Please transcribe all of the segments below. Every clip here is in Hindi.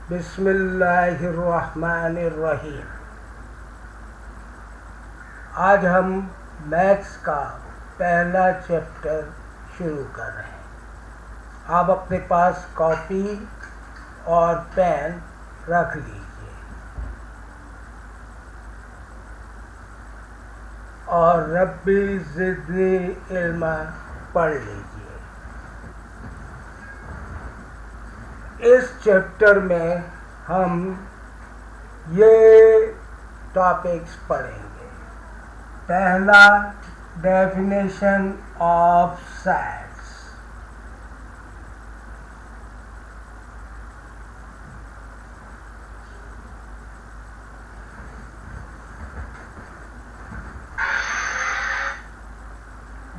बिस्मिल्लाहिर्रहमानिर्रहीम। आज हम मैथ्स का पहला चैप्टर शुरू कर रहे हैं। आप अपने पास कॉपी और पेन रख लीजिए और रब्बी ज़िदनी इल्मा पढ़ लीजिए। इस चैप्टर में हम ये टॉपिक्स पढ़ेंगे। पहला, डेफिनेशन ऑफ सेट्स।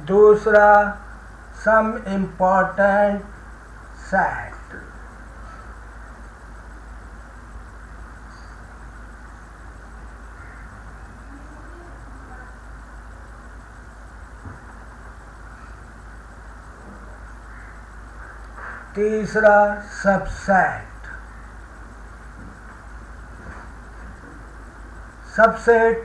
दूसरा, सम इम्पॉर्टेंट सेट। तीसरा, सबसेट। सबसेट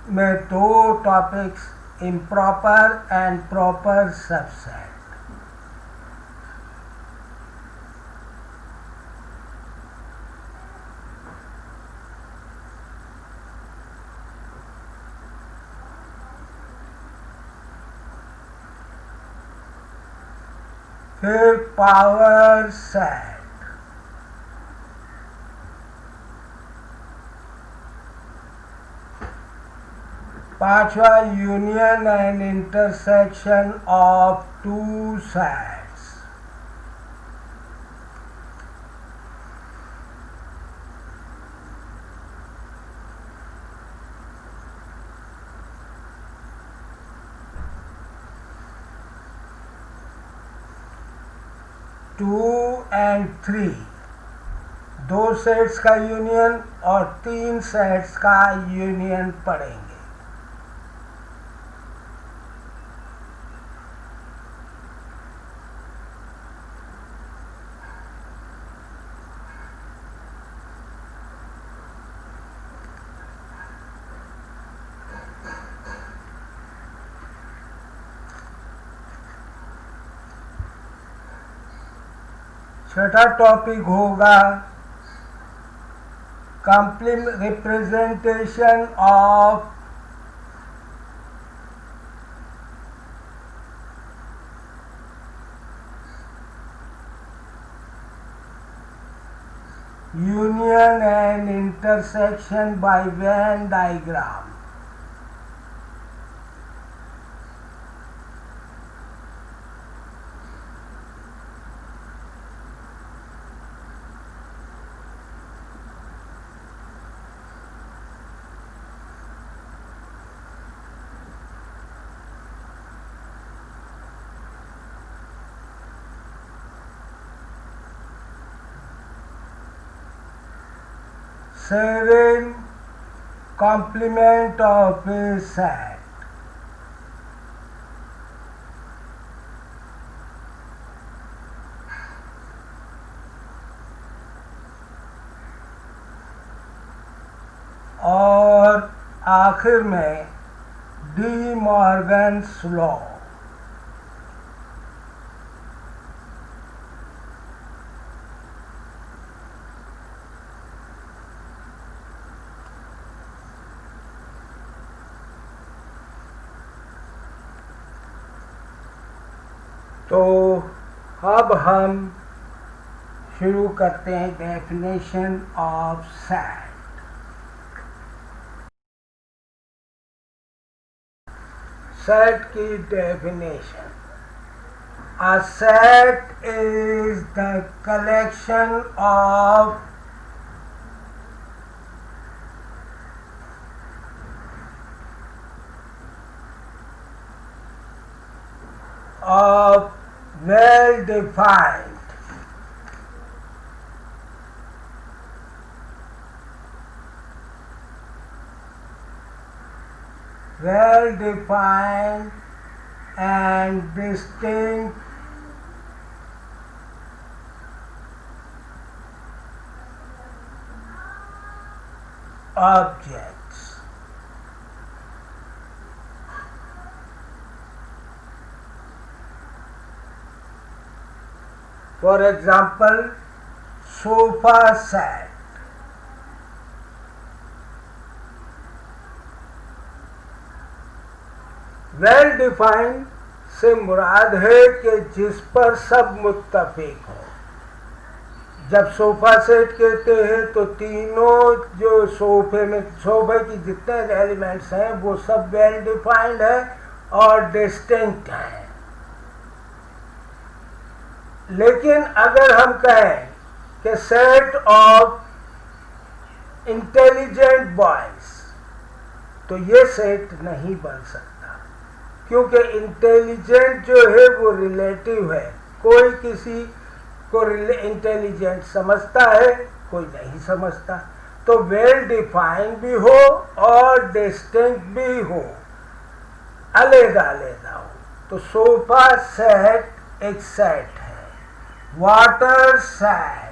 में दो topics, improper and proper subset. फिर पावर सेट। पांचवा, union and intersection of two sets. Two and three, दो सेट्स का यूनियन और तीन सेट्स का यूनियन पढ़ेंगे। छठा टॉपिक होगा representation of union and intersection by Venn diagram. Seven, complement of a set। और आखिर में डी मॉर्गन्स लॉ। तो अब हम शुरू करते हैं डेफिनेशन ऑफ सेट। सेट की definition: a set is the collection of well-defined and distinct objects. For example, sofa set. Well defined से मुराद है कि जिस पर सब मुत्तफिक हो। जब सोफा सेट कहते हैं तो तीनों जो सोफे की जितने एलिमेंट्स हैं वो सब वेल डिफाइंड है और डिस्टिंक्ट हैं। लेकिन अगर हम कहें कि सेट ऑफ इंटेलिजेंट बॉयज, तो ये सेट नहीं बन सकता, क्योंकि इंटेलिजेंट जो है वो रिलेटिव है। कोई किसी को इंटेलिजेंट समझता है, कोई नहीं समझता। तो वेल डिफाइंड भी हो और डिस्टिंक्ट भी हो, अलग अलग हो। तो सोफा सेट एक सेट है। वाटर सेट,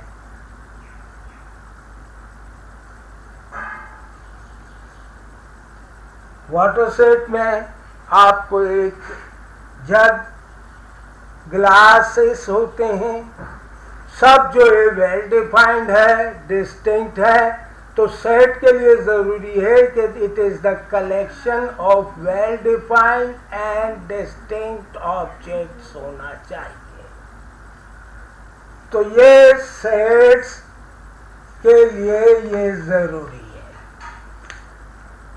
वाटर सेट में आपको एक जग, ग्लासेस होते हैं, सब जो है वेल डिफाइंड है, डिस्टिंक्ट है। तो सेट के लिए जरूरी है कि it is the collection of well defined and distinct objects होना चाहिए। तो ये सेट्स के लिए ये जरूरी है।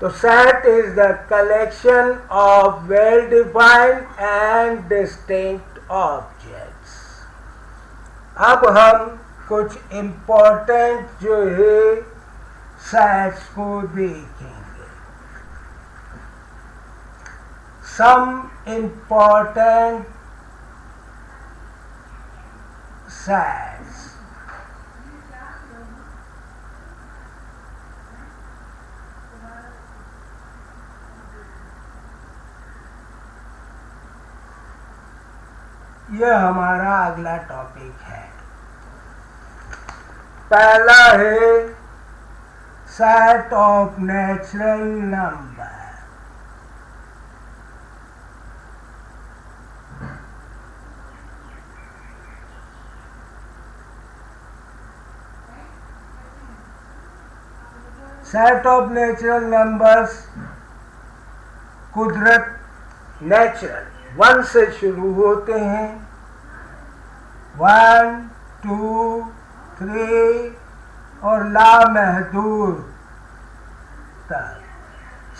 तो set is the collection of well-defined and distinct objects. अब हम कुछ important जो है sets को देखेंगे। Some important sets. यह हमारा अगला टॉपिक है। पहला है set of natural number. Set of natural numbers कुदरत, नेचुरल, 1 से शुरू होते हैं। 1, 2, 3 और लामहदूद तक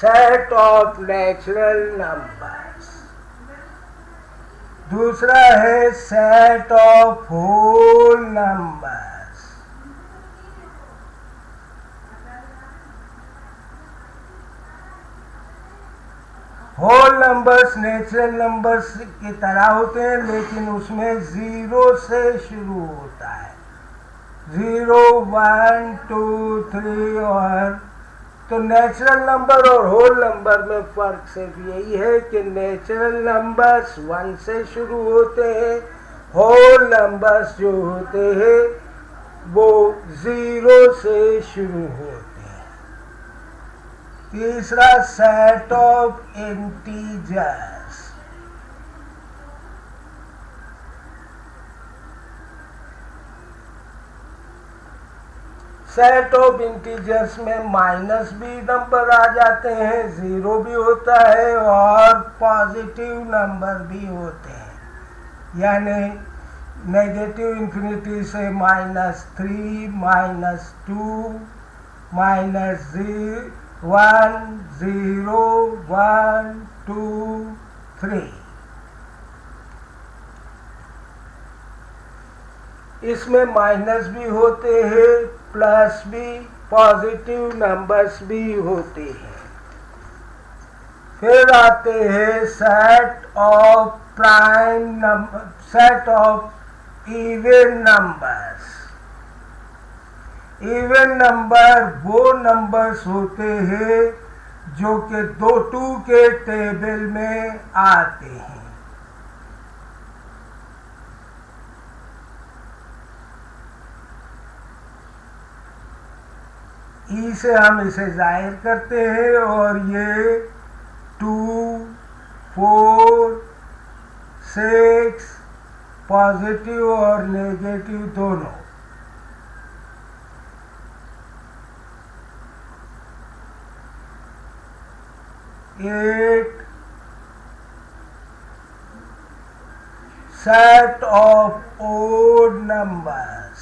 सेट ऑफ नेचुरल नंबर्स। दूसरा है set of whole numbers. Whole numbers natural numbers की तरह होते हैं, लेकिन उसमें 0 से शुरू होता है। 0, 1, 2, 3 और तो नेचुरल नंबर और होल नंबर में फर्क सिर्फ यही है कि नेचुरल नंबर्स 1 से शुरू होते हैं, होल नंबर्स जो होते हैं वो 0 से शुरू होते हैं। तीसरा set of integers. Set of integers में माइनस भी नंबर आ जाते हैं, 0 भी होता है और पॉजिटिव नंबर भी होते हैं। यानी नेगेटिव इंफिनिटी से -3, -2, -0, 1, 0, 1, 2, 3। इसमें माइनस भी होते हैं, प्लस भी, पॉजिटिव नंबर्स भी होते हैं। फिर आते हैं set of prime number, set of even numbers. Even number वो नंबर्स होते हैं जो कि 2 के टेबल में आते हैं। ई से हम इसे जाहिर करते हैं और ये 2, 4, 6 पॉजिटिव और नेगेटिव दोनों। एक set of odd numbers।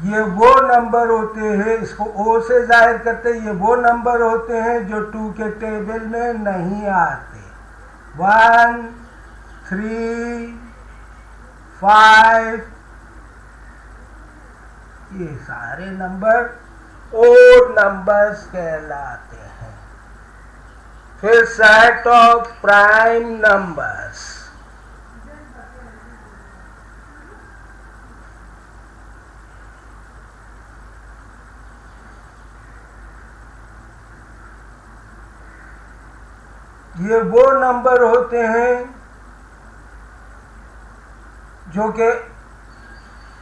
ये वो नंबर होते हैं, इसको ओ से जाहिर करते हैं, ये वो नंबर होते हैं जो 2 के टेबल में नहीं आते। 1, 3, 5, ये सारे नंबर ओड नंबर्स कहलाते हैं। फिर सेट ऑफ प्राइम नंबर्स। ये वो नंबर होते हैं जो कि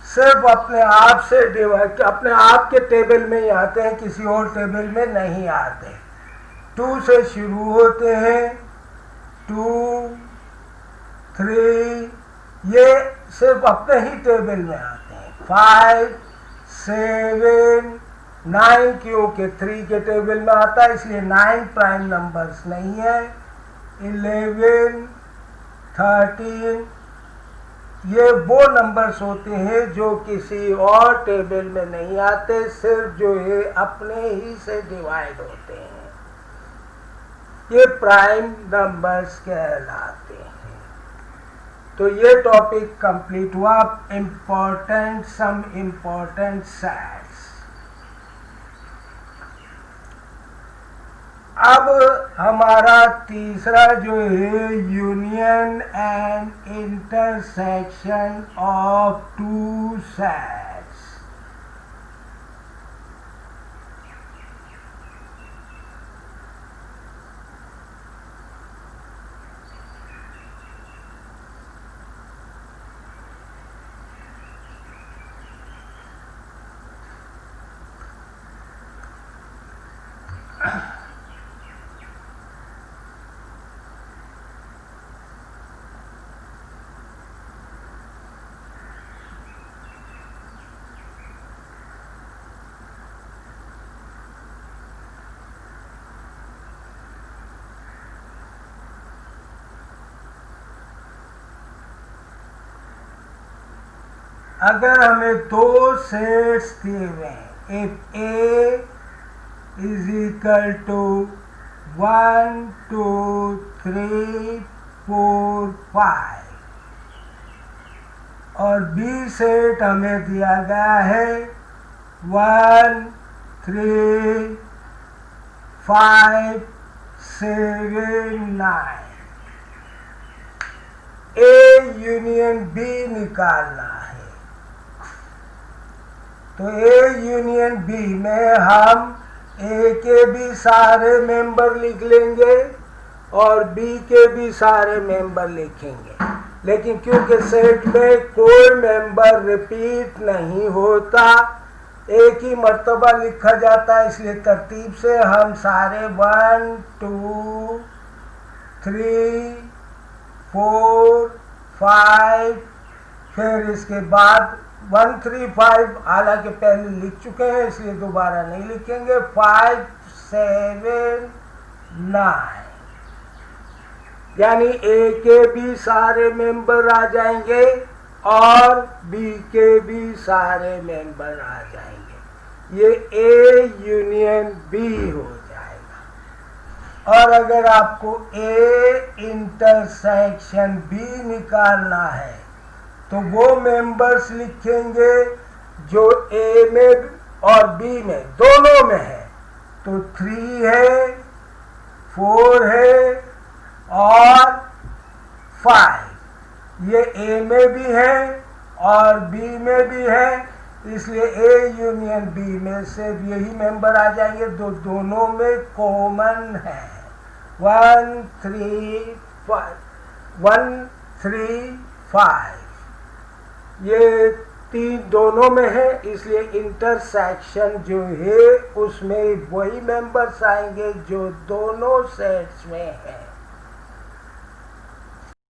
सिर्फ अपने आप से डिवाइड, अपने आप के टेबल में ही आते हैं, किसी और टेबल में नहीं आते। 2 से शुरू होते हैं, 2, 3, ये सिर्फ अपने ही टेबल में आते हैं। 5, 7, 9 क्योंकि 3 के टेबल में आता है इसलिए 9 प्राइम नंबर्स नहीं है। 11, 13, ये वो नंबर्स होते हैं जो किसी और टेबल में नहीं आते, सिर्फ जो है अपने ही से डिवाइड होते हैं, ये प्राइम नंबर्स कहलाते हैं। तो ये टॉपिक कंप्लीट हुआ। Some important sets. अब हमारा तीसरा जो है union and intersection of 2 sets. अगर हमें 2 सेट्स दिए हुए हैं, if A is equal to 1, 2, 3, 4, 5 और बी सेट हमें दिया गया है 1, 3, 5, 7, 9। ए यूनियन बी निकालना है। तो ए यूनियन बी में हम ए के भी सारे मेंबर लिख लेंगे और बी के भी सारे मेंबर लिखेंगे, लेकिन क्योंकि सेट में कोई मेंबर रिपीट नहीं होता, एक ही मर्तबा लिखा जाता है, इसलिए तरतीब से हम सारे 1, 2, 3, 4, 5, फिर इसके बाद 1, 3, 5 हालांकि पहले लिख चुके हैं इसलिए दोबारा नहीं लिखेंगे। 5, 7, 9 यानी ए के भी सारे मेंबर आ जाएंगे और बी के भी सारे मेंबर आ जाएंगे। ये ए यूनियन बी हो जाएगा। और अगर आपको ए इंटरसेक्शन बी निकालना है तो वो मेंबर्स लिखेंगे जो ए में और बी में दोनों में है। तो 3 है, 4 है और 5, ये ए में भी है और बी में भी है, इसलिए ए यूनियन बी में से यही मेंबर आ जाएंगे जो दोनों में कॉमन है। 1, 3, 3, 5 ये 3 दोनों में है, इसलिए इंटरसेक्शन जो है उसमें वही मेंबर्स आएंगे जो दोनों सेट्स में है।